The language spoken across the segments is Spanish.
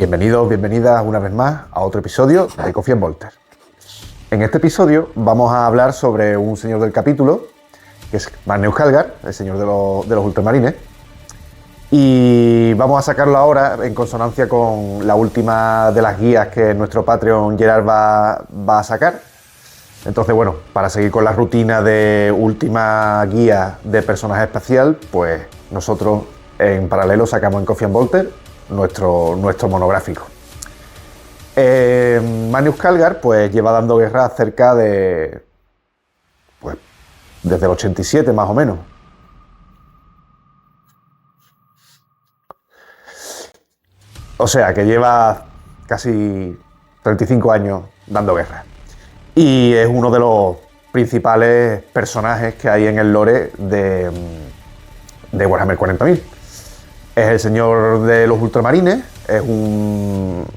Bienvenidos, bienvenidas una vez más a otro episodio de Coffee & Walter. En este episodio vamos a hablar sobre un señor del capítulo, que es Magnus Calgar, el señor de los ultramarines, y vamos a sacarlo ahora en consonancia con la última de las guías que nuestro Patreon Gerard va a sacar. Entonces, bueno, para seguir con la rutina de última guía de personaje espacial, pues nosotros en paralelo sacamos en Coffee & Walter nuestro monográfico. Magnus Calgar pues lleva dando guerra cerca de, pues, desde el 87 más o menos. O sea, que lleva casi 35 años dando guerra. Y es uno de los principales personajes que hay en el lore de Warhammer 40.000. Es el señor de los ultramarines, es un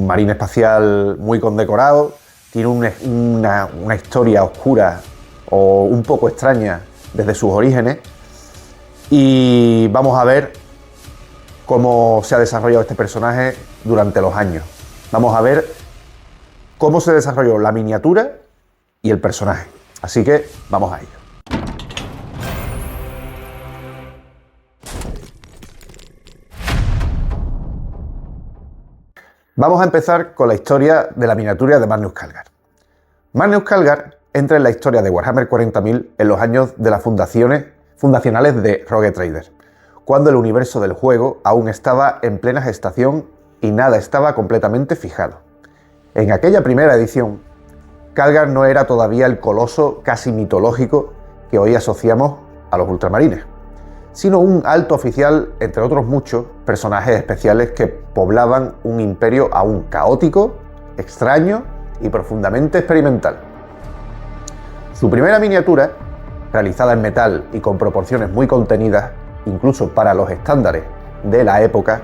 marine espacial muy condecorado, tiene una historia oscura o un poco extraña desde sus orígenes, y vamos a ver cómo se ha desarrollado este personaje durante los años. Vamos a ver cómo se desarrolló la miniatura y el personaje. Así que vamos a ello. Vamos a empezar con la historia de la miniatura de Magnus Calgar. Magnus Calgar entra en la historia de Warhammer 40.000 en los años de las fundacionales de Rogue Trader, cuando el universo del juego aún estaba en plena gestación y nada estaba completamente fijado. En aquella primera edición, Calgar no era todavía el coloso casi mitológico que hoy asociamos a los ultramarines, sino un alto oficial, entre otros muchos personajes especiales que poblaban un imperio aún caótico, extraño y profundamente experimental. Su primera miniatura, realizada en metal y con proporciones muy contenidas, incluso para los estándares de la época,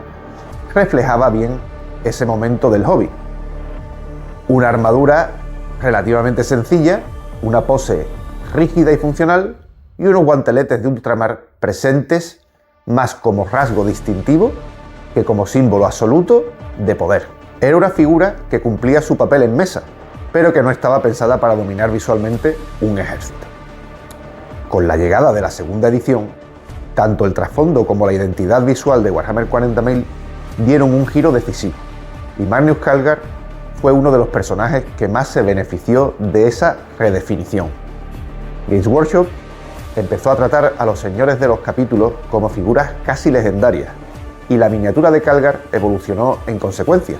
reflejaba bien ese momento del hobby. Una armadura relativamente sencilla, una pose rígida y funcional, y unos guanteletes de ultramar presentes más como rasgo distintivo que como símbolo absoluto de poder. Era una figura que cumplía su papel en mesa, pero que no estaba pensada para dominar visualmente un ejército. Con la llegada de la segunda edición, tanto el trasfondo como la identidad visual de Warhammer 40.000 dieron un giro decisivo, y Magnus Calgar fue uno de los personajes que más se benefició de esa redefinición. Games Workshop empezó a tratar a los señores de los capítulos como figuras casi legendarias, y la miniatura de Calgar evolucionó en consecuencia.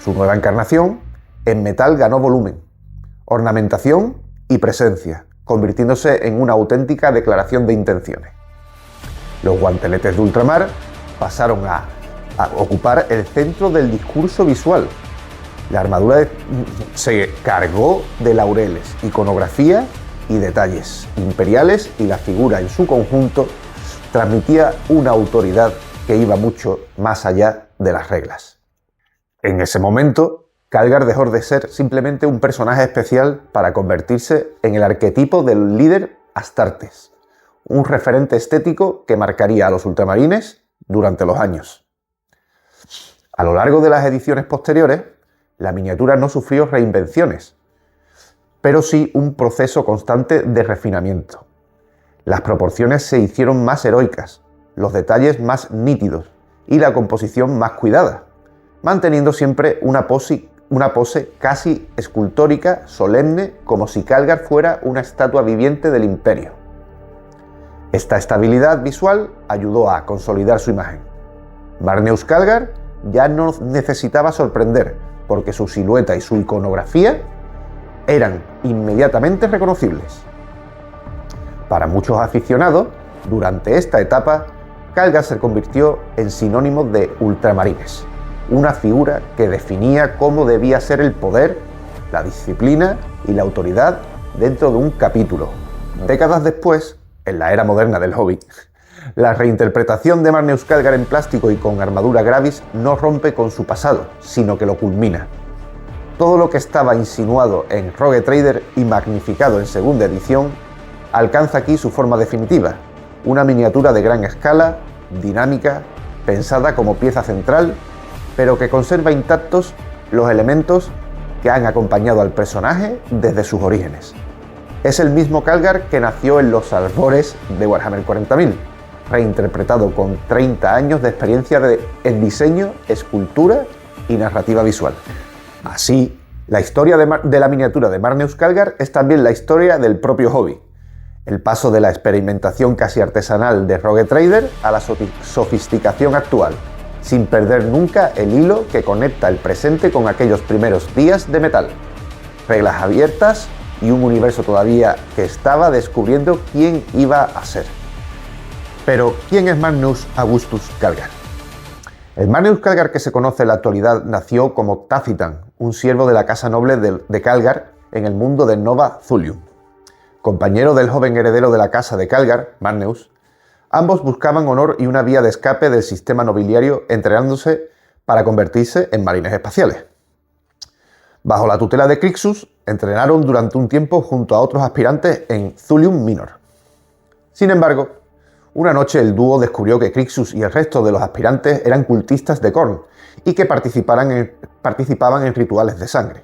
Su nueva encarnación en metal ganó volumen, ornamentación y presencia, convirtiéndose en una auténtica declaración de intenciones. Los guanteletes de ultramar pasaron a ocupar el centro del discurso visual. La armadura se cargó de laureles, iconografía y detalles imperiales, y la figura en su conjunto transmitía una autoridad que iba mucho más allá de las reglas. En ese momento, Calgar dejó de ser simplemente un personaje especial para convertirse en el arquetipo del líder Astartes, un referente estético que marcaría a los ultramarines durante los años. A lo largo de las ediciones posteriores, la miniatura no sufrió reinvenciones, pero sí un proceso constante de refinamiento. Las proporciones se hicieron más heroicas, los detalles más nítidos y la composición más cuidada, manteniendo siempre una pose casi escultórica, solemne, como si Calgar fuera una estatua viviente del imperio. Esta estabilidad visual ayudó a consolidar su imagen. Magnus Calgar ya no necesitaba sorprender, porque su silueta y su iconografía eran inmediatamente reconocibles. Para muchos aficionados, durante esta etapa, Calgar se convirtió en sinónimo de ultramarines, una figura que definía cómo debía ser el poder, la disciplina y la autoridad dentro de un capítulo. Décadas después, en la era moderna del hobby, la reinterpretación de Magnus Calgar en plástico y con armadura Gravis no rompe con su pasado, sino que lo culmina. Todo lo que estaba insinuado en Rogue Trader y magnificado en segunda edición alcanza aquí su forma definitiva, una miniatura de gran escala, dinámica, pensada como pieza central pero que conserva intactos los elementos que han acompañado al personaje desde sus orígenes. Es el mismo Calgar que nació en los albores de Warhammer 40.000, reinterpretado con 30 años de experiencia en diseño, escultura y narrativa visual. Así, la historia de la miniatura de Marneus Calgar es también la historia del propio hobby. El paso de la experimentación casi artesanal de Rogue Trader a la sofisticación actual, sin perder nunca el hilo que conecta el presente con aquellos primeros días de metal. Reglas abiertas y un universo todavía que estaba descubriendo quién iba a ser. Pero, ¿quién es Marneus Augustus Calgar? El Marneus Calgar que se conoce en la actualidad nació como Tacitan, un siervo de la casa noble de Calgar en el mundo de Nova Thulium. Compañero del joven heredero de la casa de Calgar, Marneus, ambos buscaban honor y una vía de escape del sistema nobiliario, entrenándose para convertirse en marines espaciales. Bajo la tutela de Crixus, entrenaron durante un tiempo junto a otros aspirantes en Thulium Minor. Sin embargo, una noche el dúo descubrió que Crixus y el resto de los aspirantes eran cultistas de Khorne y que participaban en rituales de sangre.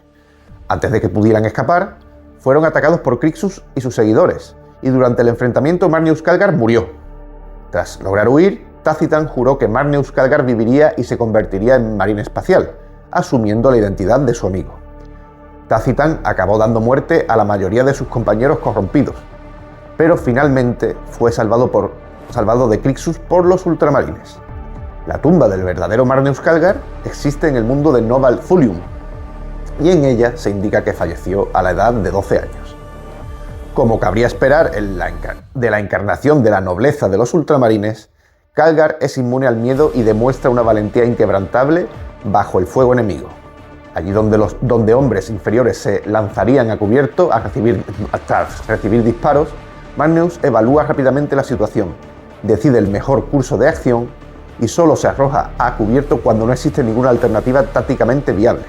Antes de que pudieran escapar, fueron atacados por Crixus y sus seguidores, y durante el enfrentamiento Marneus Calgar murió. Tras lograr huir, Tacitan juró que Marneus Calgar viviría y se convertiría en marine espacial, asumiendo la identidad de su amigo. Tacitan acabó dando muerte a la mayoría de sus compañeros corrompidos, pero finalmente fue salvado de Crixus por los ultramarines. La tumba del verdadero Marneus Calgar existe en el mundo de Nova Thulium, y en ella se indica que falleció a la edad de 12 años. Como cabría esperar de la encarnación de la nobleza de los ultramarines, Calgar es inmune al miedo y demuestra una valentía inquebrantable bajo el fuego enemigo. Allí donde hombres inferiores se lanzarían a cubierto hasta recibir disparos, Marneus evalúa rápidamente la situación, decide el mejor curso de acción y solo se arroja a cubierto cuando no existe ninguna alternativa tácticamente viable.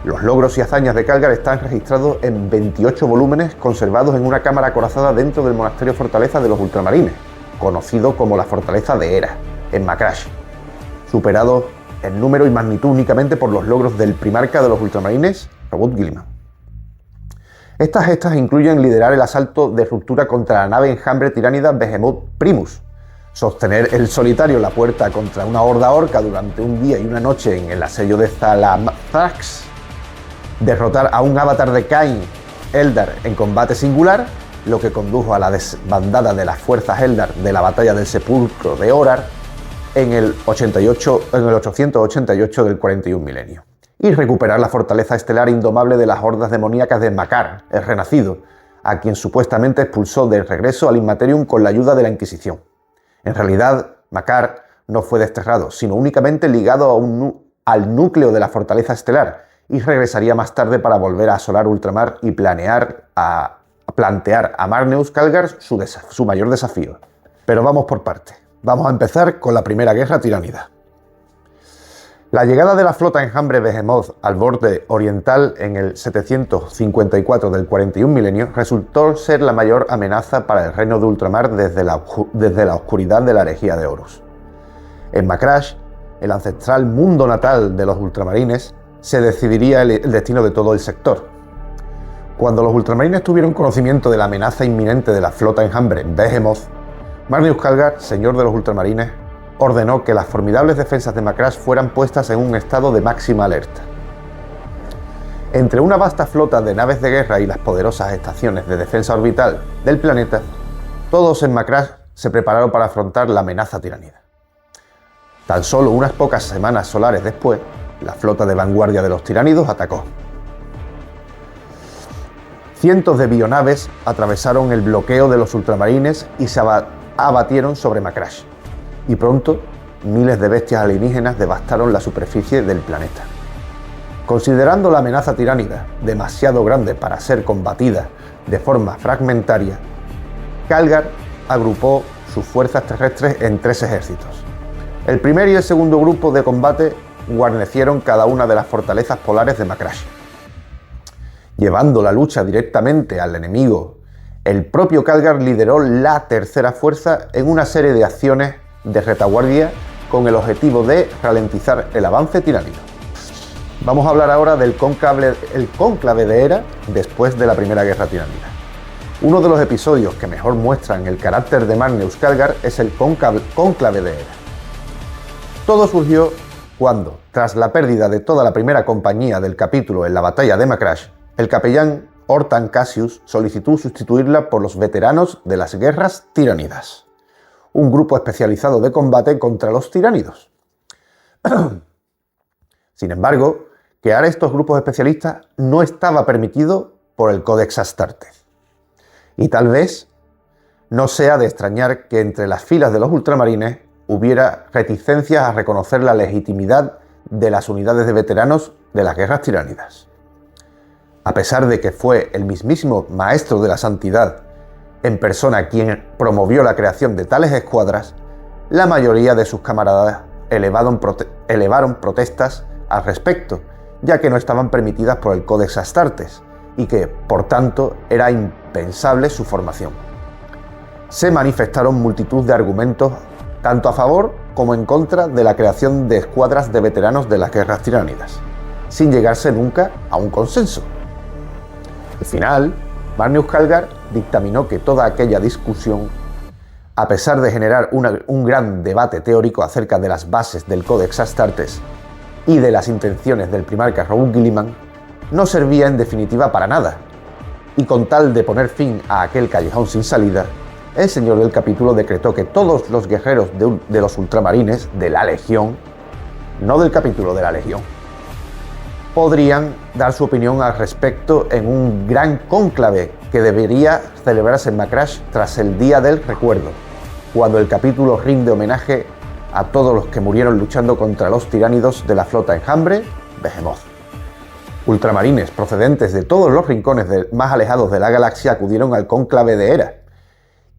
Los logros y hazañas de Calgar están registrados en 28 volúmenes conservados en una cámara acorazada dentro del monasterio fortaleza de los ultramarines, conocido como la Fortaleza de Hera, en Macrash, superado en número y magnitud únicamente por los logros del primarca de los ultramarines, Roboute Guilliman. Estas gestas incluyen liderar el asalto de ruptura contra la nave enjambre tiránida Behemoth Primus, sostener el solitario la puerta contra una horda orca durante un día y una noche en el asedio de Thalamathrax, derrotar a un avatar de Cain Eldar en combate singular, lo que condujo a la desbandada de las fuerzas Eldar de la batalla del Sepulcro de Horar en el 888 del 41 milenio, y recuperar la fortaleza estelar indomable de las hordas demoníacas de Makar, el Renacido, a quien supuestamente expulsó de regreso al Immaterium con la ayuda de la Inquisición. En realidad, Makar no fue desterrado, sino únicamente ligado al núcleo de la fortaleza estelar, y regresaría más tarde para volver a asolar ultramar y plantear a Marneus Calgar su mayor desafío. Pero vamos por partes. Vamos a empezar con la Primera Guerra Tiránida. La llegada de la flota enjambre Behemoth al borde oriental en el 754 del 41 milenio resultó ser la mayor amenaza para el reino de ultramar desde la oscuridad de la herejía de Horus. En Macrash, el ancestral mundo natal de los ultramarines, se decidiría el destino de todo el sector. Cuando los ultramarines tuvieron conocimiento de la amenaza inminente de la flota enjambre Behemoth, Marneus Calgar, señor de los ultramarines, ordenó que las formidables defensas de Macrash fueran puestas en un estado de máxima alerta. Entre una vasta flota de naves de guerra y las poderosas estaciones de defensa orbital del planeta, todos en Macrash se prepararon para afrontar la amenaza tiránida. Tan solo unas pocas semanas solares después, la flota de vanguardia de los tiránidos atacó. Cientos de bionaves atravesaron el bloqueo de los ultramarines y se abatieron sobre Macrash, y pronto miles de bestias alienígenas devastaron la superficie del planeta. Considerando la amenaza tiránida demasiado grande para ser combatida de forma fragmentaria, Calgar agrupó sus fuerzas terrestres en 3 ejércitos. El primer y el segundo grupo de combate guarnecieron cada una de las fortalezas polares de Macrash. Llevando la lucha directamente al enemigo, el propio Calgar lideró la tercera fuerza en una serie de acciones de retaguardia con el objetivo de ralentizar el avance tiránido. Vamos a hablar ahora del cónclave de Hera después de la Primera Guerra Tiránida. Uno de los episodios que mejor muestran el carácter de Magnus Khalgar es el cónclave de Hera. Todo surgió cuando, tras la pérdida de toda la primera compañía del capítulo en la batalla de Macrash, el capellán Hortan Cassius solicitó sustituirla por los veteranos de las guerras tiránidas, un grupo especializado de combate contra los tiránidos. Sin embargo, crear estos grupos especialistas no estaba permitido por el Codex Astartes. Y tal vez no sea de extrañar que entre las filas de los ultramarines hubiera reticencias a reconocer la legitimidad de las unidades de veteranos de las guerras tiránidas. A pesar de que fue el mismísimo Maestro de la Santidad en persona quien promovió la creación de tales escuadras, la mayoría de sus camaradas elevaron protestas al respecto, ya que no estaban permitidas por el Codex Astartes y que, por tanto, era impensable su formación. Se manifestaron multitud de argumentos tanto a favor como en contra de la creación de escuadras de veteranos de las guerras tiránidas, sin llegarse nunca a un consenso. Al final, Magnus Khalgar dictaminó que toda aquella discusión, a pesar de generar un gran debate teórico acerca de las bases del Codex Astartes y de las intenciones del primarca Raoul Guilliman, no servía en definitiva para nada, y con tal de poner fin a aquel callejón sin salida, el señor del capítulo decretó que todos los guerreros de los ultramarines de la Legión, no del capítulo, de la Legión, podrían dar su opinión al respecto en un gran cónclave que debería celebrarse en Macrash tras el Día del Recuerdo, cuando el capítulo rinde homenaje a todos los que murieron luchando contra los tiránidos de la flota Enjambre, Behemoth. Ultramarines procedentes de todos los rincones más alejados de la galaxia acudieron al cónclave de Hera,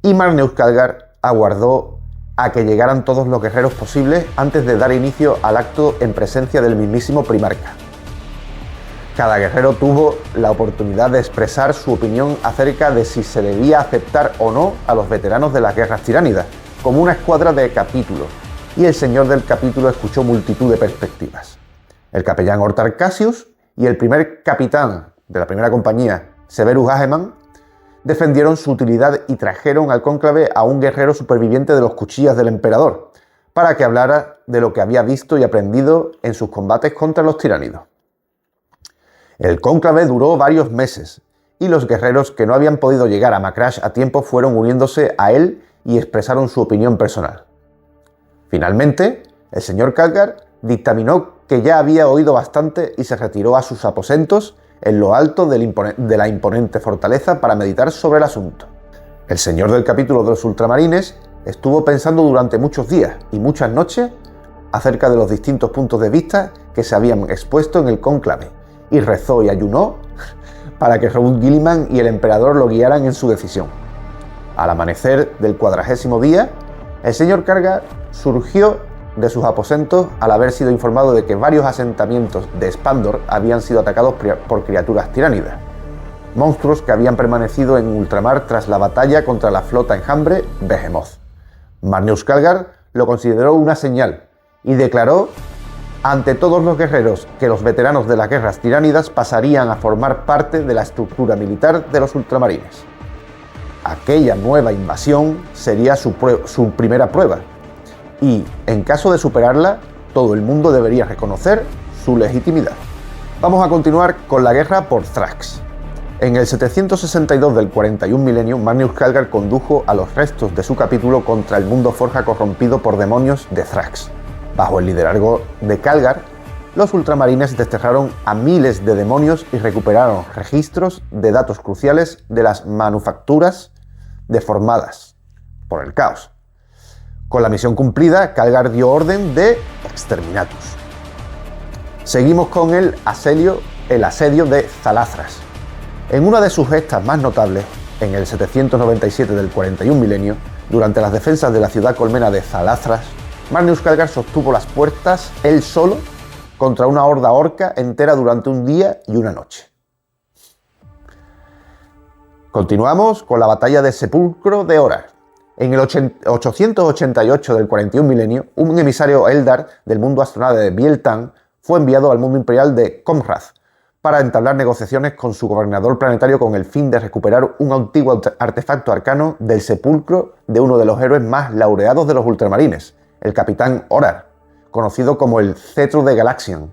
y Magnus Khalgar aguardó a que llegaran todos los guerreros posibles antes de dar inicio al acto en presencia del mismísimo primarca. Cada guerrero tuvo la oportunidad de expresar su opinión acerca de si se debía aceptar o no a los veteranos de las guerras tiránidas, como una escuadra de capítulo, y el señor del capítulo escuchó multitud de perspectivas. El capellán Hortan Cassius y el primer capitán de la primera compañía, Severus Hageman, defendieron su utilidad y trajeron al cónclave a un guerrero superviviente de los cuchillas del emperador, para que hablara de lo que había visto y aprendido en sus combates contra los tiránidos. El cónclave duró varios meses, y los guerreros que no habían podido llegar a Macrash a tiempo fueron uniéndose a él y expresaron su opinión personal. Finalmente, el señor Khalgar dictaminó que ya había oído bastante y se retiró a sus aposentos en lo alto de la imponente fortaleza para meditar sobre el asunto. El señor del capítulo de los ultramarines estuvo pensando durante muchos días y muchas noches acerca de los distintos puntos de vista que se habían expuesto en el cónclave, y rezó y ayunó para que Raoul Guilliman y el emperador lo guiaran en su decisión. Al amanecer del 40º día, el señor Khalgar surgió de sus aposentos al haber sido informado de que varios asentamientos de Spandor habían sido atacados por criaturas tiránidas, monstruos que habían permanecido en ultramar tras la batalla contra la flota Enjambre Behemoth. Magnus Khalgar lo consideró una señal y declaró ante todos los guerreros que los veteranos de las guerras tiránidas pasarían a formar parte de la estructura militar de los ultramarines. Aquella nueva invasión sería su primera prueba, y, en caso de superarla, todo el mundo debería reconocer su legitimidad. Vamos a continuar con la guerra por Thrax. En el 762 del 41 milenio, Magnus Khalgar condujo a los restos de su capítulo contra el mundo forja corrompido por demonios de Thrax. Bajo el liderazgo de Khalgar, los ultramarines desterraron a miles de demonios y recuperaron registros de datos cruciales de las manufacturas deformadas por el caos. Con la misión cumplida, Khalgar dio orden de exterminatus. Seguimos con el asedio de Zalathras. En una de sus gestas más notables, en el 797 del 41 milenio, durante las defensas de la ciudad colmena de Zalathras, Magnus Khalgar sostuvo las puertas él solo contra una horda orca entera durante un día y una noche. Continuamos con la batalla de Sepulcro de Horar. En el 888 del 41 milenio, un emisario Eldar del mundo astronave de Biel-Tan fue enviado al mundo imperial de Comrath para entablar negociaciones con su gobernador planetario con el fin de recuperar un antiguo artefacto arcano del sepulcro de uno de los héroes más laureados de los ultramarines, el capitán Horar, conocido como el Cetro de Galaxian.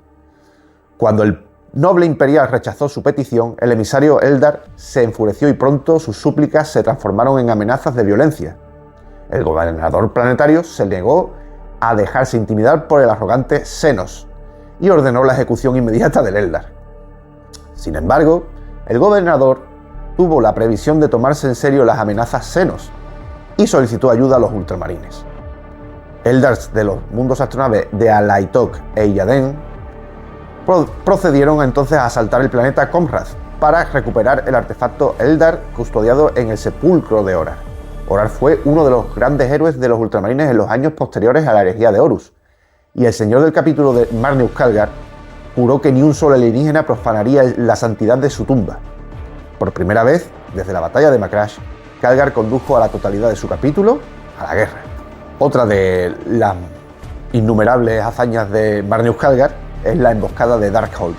Cuando el noble imperial rechazó su petición, el emisario Eldar se enfureció y pronto sus súplicas se transformaron en amenazas de violencia. El gobernador planetario se negó a dejarse intimidar por el arrogante Xenos y ordenó la ejecución inmediata del Eldar. Sin embargo, el gobernador tuvo la previsión de tomarse en serio las amenazas Xenos y solicitó ayuda a los ultramarines. Eldars de los mundos astronave de Alaitok e Iyaden procedieron entonces a asaltar el planeta Comrath para recuperar el artefacto Eldar custodiado en el sepulcro de Horar. Horar fue uno de los grandes héroes de los ultramarines en los años posteriores a la herejía de Horus, y el señor del capítulo de Marneus Calgar juró que ni un solo alienígena profanaría la santidad de su tumba. Por primera vez, desde la batalla de Macrash, Calgar condujo a la totalidad de su capítulo a la guerra. Otra de las innumerables hazañas de Marneus Calgar es la emboscada de Darkhold.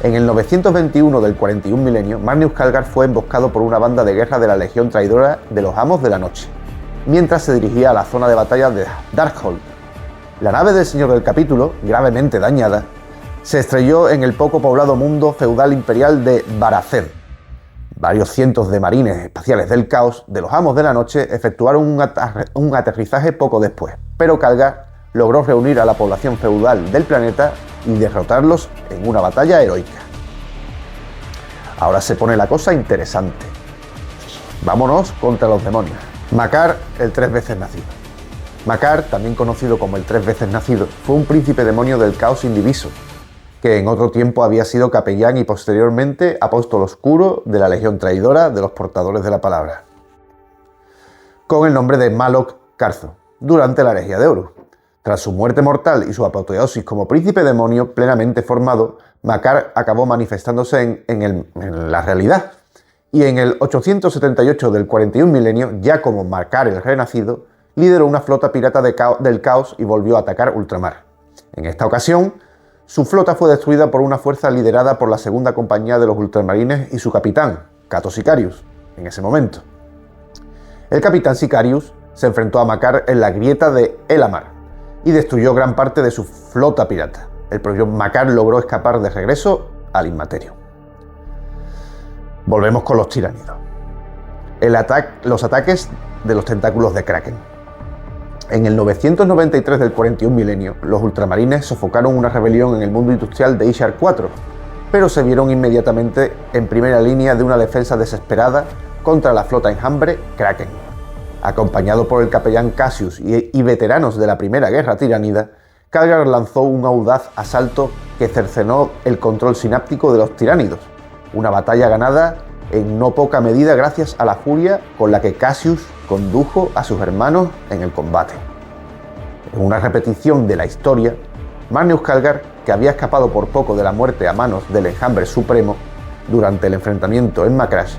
En el 921 del 41 milenio, Marneus Calgar fue emboscado por una banda de guerra de la Legión Traidora de los Amos de la Noche, mientras se dirigía a la zona de batalla de Darkhold. La nave del señor del capítulo, gravemente dañada, se estrelló en el poco poblado mundo feudal imperial de Baraced. Varios cientos de marines espaciales del caos de los Amos de la Noche efectuaron un aterrizaje poco después, pero Calgar logró reunir a la población feudal del planeta y derrotarlos en una batalla heroica. Ahora se pone la cosa interesante. Vámonos contra los demonios. Makar, el 3 veces nacido. Makar, también conocido como el 3 veces nacido, fue un príncipe demonio del caos indiviso, que en otro tiempo había sido capellán y posteriormente apóstol oscuro de la Legión Traidora de los Portadores de la Palabra, con el nombre de Malok Carzo, durante la herejía de Horus. Tras su muerte mortal y su apoteosis como príncipe demonio plenamente formado, Makar acabó manifestándose en la realidad, y en el 878 del 41 milenio, ya como Makar el Renacido, lideró una flota pirata del caos y volvió a atacar ultramar. En esta ocasión, su flota fue destruida por una fuerza liderada por la segunda compañía de los ultramarines y su capitán, Cato Sicarius, en ese momento. El capitán Sicarius se enfrentó a Makar en la grieta de Elamar y destruyó gran parte de su flota pirata. El propio Makar logró escapar de regreso al Inmaterium. Volvemos con los tiránidos. Los ataques de los tentáculos de Kraken. En el 993 del 41 milenio, los ultramarines sofocaron una rebelión en el mundo industrial de Ishar IV, pero se vieron inmediatamente en primera línea de una defensa desesperada contra la flota enjambre Kraken. Acompañado por el capellán Cassius y veteranos de la Primera Guerra Tiránida, Calgar lanzó un audaz asalto que cercenó el control sináptico de los tiránidos, una batalla ganada en no poca medida gracias a la furia con la que Cassius condujo a sus hermanos en el combate. En una repetición de la historia, Marneus Calgar, que había escapado por poco de la muerte a manos del enjambre supremo durante el enfrentamiento en Macrash,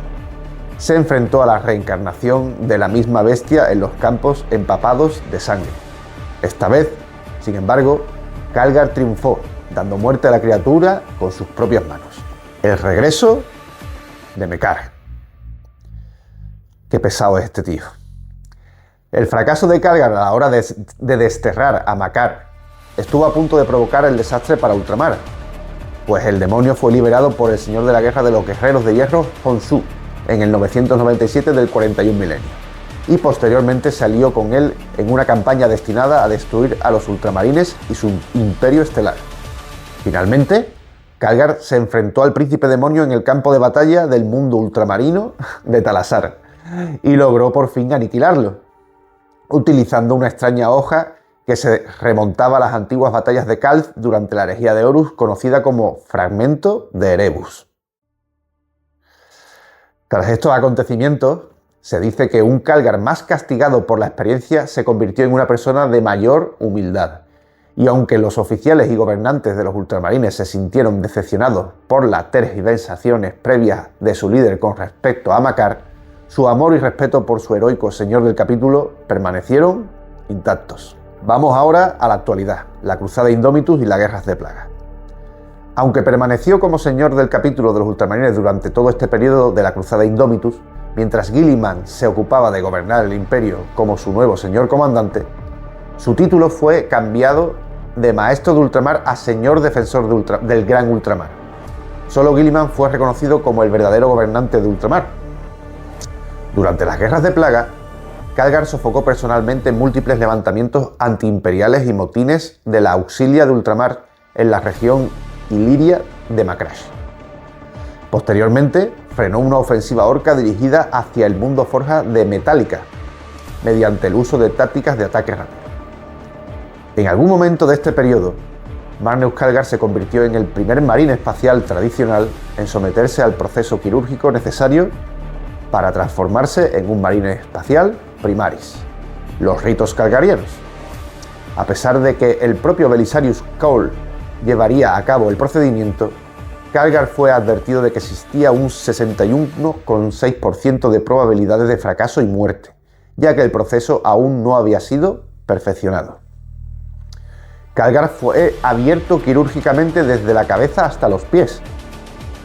se enfrentó a la reencarnación de la misma bestia en los campos empapados de sangre. Esta vez, sin embargo, Calgar triunfó, dando muerte a la criatura con sus propias manos. El regreso de Mekar. Qué pesado es este tío. El fracaso de Calgar a la hora de desterrar a Makar estuvo a punto de provocar el desastre para ultramar, pues el demonio fue liberado por el señor de la guerra de los guerreros de hierro, Honshu, en el 997 del 41 milenio, y posteriormente se alió con él en una campaña destinada a destruir a los ultramarines y su imperio estelar. Finalmente, Calgar se enfrentó al príncipe demonio en el campo de batalla del mundo ultramarino de Talasar y logró por fin aniquilarlo, utilizando una extraña hoja que se remontaba a las antiguas batallas de Calth durante la herejía de Horus, conocida como Fragmento de Erebus. Tras estos acontecimientos, se dice que un Calgar más castigado por la experiencia se convirtió en una persona de mayor humildad. Y aunque los oficiales y gobernantes de los ultramarines se sintieron decepcionados por las tergiversaciones previas de su líder con respecto a Makar, su amor y respeto por su heroico señor del capítulo permanecieron intactos. Vamos ahora a la actualidad, la Cruzada Indomitus y las Guerras de Plaga. Aunque permaneció como señor del capítulo de los Ultramarines durante todo este periodo de la Cruzada Indomitus, mientras Guilliman se ocupaba de gobernar el imperio como su nuevo señor comandante, su título fue cambiado de Maestro de Ultramar a Señor Defensor del Gran Ultramar. Solo Guilliman fue reconocido como el verdadero gobernante de Ultramar. Durante las Guerras de Plaga, Calgar sofocó personalmente múltiples levantamientos antiimperiales y motines de la Auxilia de Ultramar en la región iliria de Macrash. Posteriormente, frenó una ofensiva orca dirigida hacia el mundo forja de Metallica, mediante el uso de tácticas de ataque rápido. En algún momento de este periodo, Magnus Calgar se convirtió en el primer marine espacial tradicional en someterse al proceso quirúrgico necesario para transformarse en un marine espacial primaris, los ritos calgarianos. A pesar de que el propio Belisarius Cawl llevaría a cabo el procedimiento, Calgar fue advertido de que existía un 61,6% de probabilidades de fracaso y muerte, ya que el proceso aún no había sido perfeccionado. Calgar fue abierto quirúrgicamente desde la cabeza hasta los pies,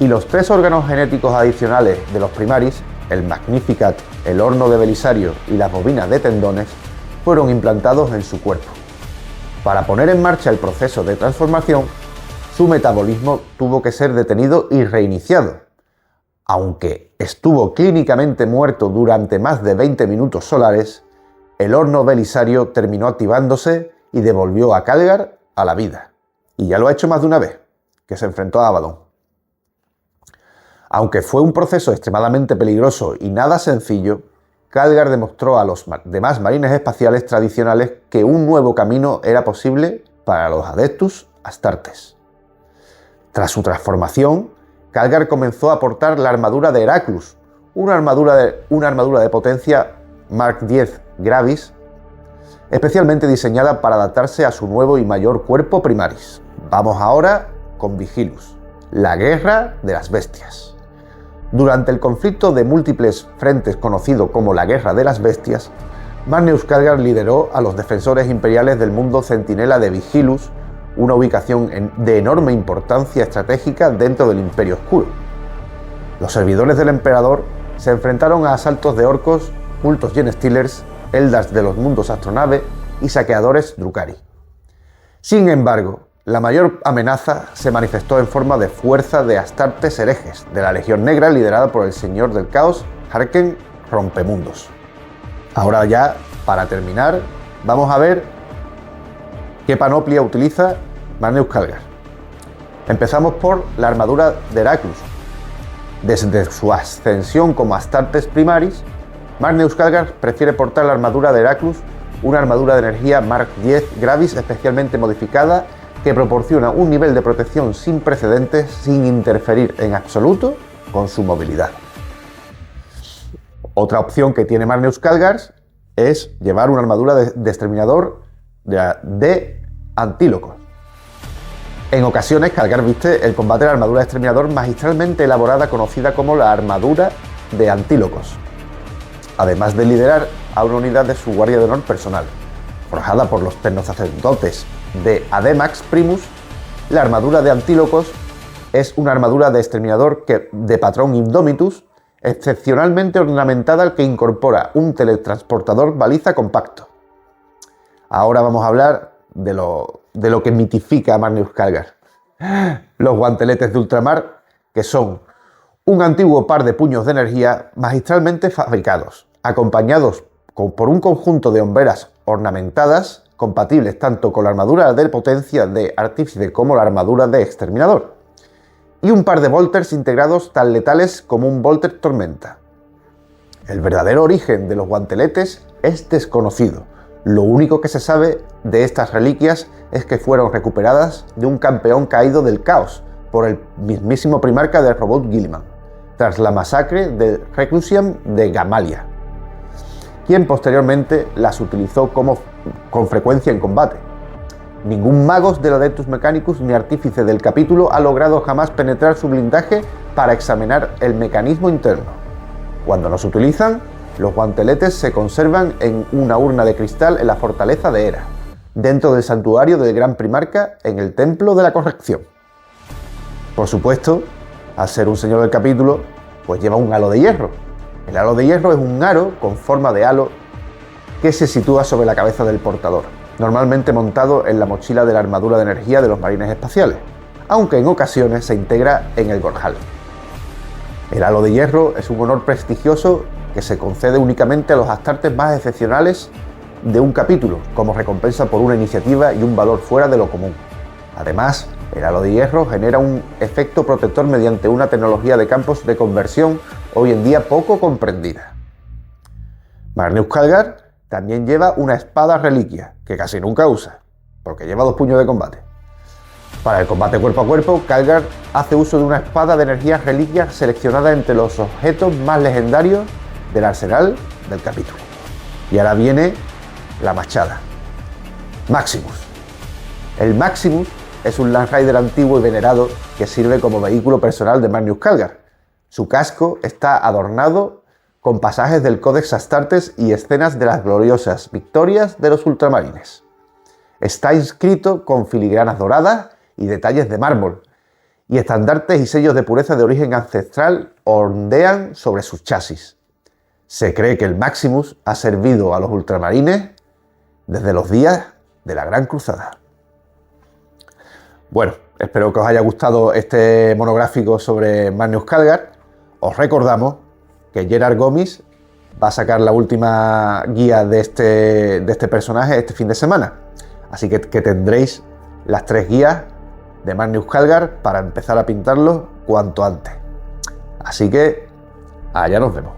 y los 3 órganos genéticos adicionales de los primaris, el Magnificat, el horno de Belisario y las bobinas de tendones, fueron implantados en su cuerpo. Para poner en marcha el proceso de transformación, su metabolismo tuvo que ser detenido y reiniciado. Aunque estuvo clínicamente muerto durante más de 20 minutos solares, el horno Belisario terminó activándose y devolvió a Calgar a la vida. Y ya lo ha hecho más de una vez, que se enfrentó a Abaddon. Aunque fue un proceso extremadamente peligroso y nada sencillo, Calgar demostró a los demás marines espaciales tradicionales que un nuevo camino era posible para los Adeptus Astartes. Tras su transformación, Calgar comenzó a portar la armadura de Heraclus, una armadura de potencia Mark X Gravis, especialmente diseñada para adaptarse a su nuevo y mayor cuerpo primaris. Vamos ahora con Vigilus, la Guerra de las Bestias. Durante el conflicto de múltiples frentes conocido como la Guerra de las Bestias, Magnus Calgar lideró a los defensores imperiales del mundo centinela de Vigilus, una ubicación de enorme importancia estratégica dentro del Imperio Oscuro. Los servidores del emperador se enfrentaron a asaltos de orcos, cultos Genestealers, Eldars de los mundos astronave y saqueadores Drukhari. Sin embargo, la mayor amenaza se manifestó en forma de fuerza de Astartes herejes de la Legión Negra liderada por el Señor del Caos, Harken Rompemundos. Ahora ya, para terminar, vamos a ver qué panoplia utiliza Magnus Calgar. Empezamos por la armadura de Heraclus. Desde su ascensión como Astartes Primaris, Magnus Calgar prefiere portar la armadura de Heraclus, una armadura de energía Mark X Gravis especialmente modificada que proporciona un nivel de protección sin precedentes sin interferir en absoluto con su movilidad. Otra opción que tiene Magnus Calgar es llevar una armadura de exterminador de Antílocos. En ocasiones, Calgar viste el combate de la armadura de exterminador magistralmente elaborada conocida como la armadura de Antílocos, además de liderar a una unidad de su guardia de honor personal. Forjada por los tecnosacerdotes de Ademax Primus, la armadura de Antílocos es una armadura de exterminador de patrón Indomitus, excepcionalmente ornamentada que incorpora un teletransportador baliza compacto. Ahora vamos a hablar de lo que mitifica a Magnus Calgar. Los guanteletes de ultramar, que son un antiguo par de puños de energía magistralmente fabricados, acompañados por un conjunto de hombreras ornamentadas, compatibles tanto con la armadura de potencia de artífice como la armadura de exterminador, y un par de bolters integrados tan letales como un bolter tormenta. El verdadero origen de los guanteletes es desconocido. Lo único que se sabe de estas reliquias es que fueron recuperadas de un campeón caído del caos por el mismísimo primarca del robot Guilliman, tras la masacre del Reclusium de Gamalia, quien posteriormente las utilizó con frecuencia en combate. Ningún magos del Adeptus Mechanicus ni artífice del capítulo ha logrado jamás penetrar su blindaje para examinar el mecanismo interno. Cuando no se utilizan, los guanteletes se conservan en una urna de cristal en la fortaleza de Hera, dentro del santuario del Gran Primarca en el Templo de la Corrección. Por supuesto, al ser un señor del capítulo, pues lleva un halo de hierro. El halo de hierro es un aro con forma de halo que se sitúa sobre la cabeza del portador, normalmente montado en la mochila de la armadura de energía de los marines espaciales, aunque en ocasiones se integra en el Gorjal. El halo de hierro es un honor prestigioso que se concede únicamente a los astartes más excepcionales de un capítulo, como recompensa por una iniciativa y un valor fuera de lo común. Además, el halo de hierro genera un efecto protector mediante una tecnología de campos de conversión hoy en día poco comprendida. Marneus Calgar también lleva una espada reliquia, que casi nunca usa, porque lleva 2 puños de combate. Para el combate cuerpo a cuerpo, Calgar hace uso de una espada de energía reliquia seleccionada entre los objetos más legendarios del arsenal del capítulo. Y ahora viene la machada. Maximus. El Maximus es un Land Rider antiguo y venerado que sirve como vehículo personal de Marneus Calgar. Su casco está adornado con pasajes del Codex Astartes y escenas de las gloriosas victorias de los ultramarines. Está inscrito con filigranas doradas y detalles de mármol, y estandartes y sellos de pureza de origen ancestral ondean sobre sus chasis. Se cree que el Maximus ha servido a los ultramarines desde los días de la Gran Cruzada. Bueno, espero que os haya gustado este monográfico sobre Marneus Calgar. Os recordamos que Gerard Gomis va a sacar la última guía de este personaje este fin de semana. Así que tendréis las 3 guías de Marneus Calgar para empezar a pintarlo cuanto antes. Así que allá nos vemos.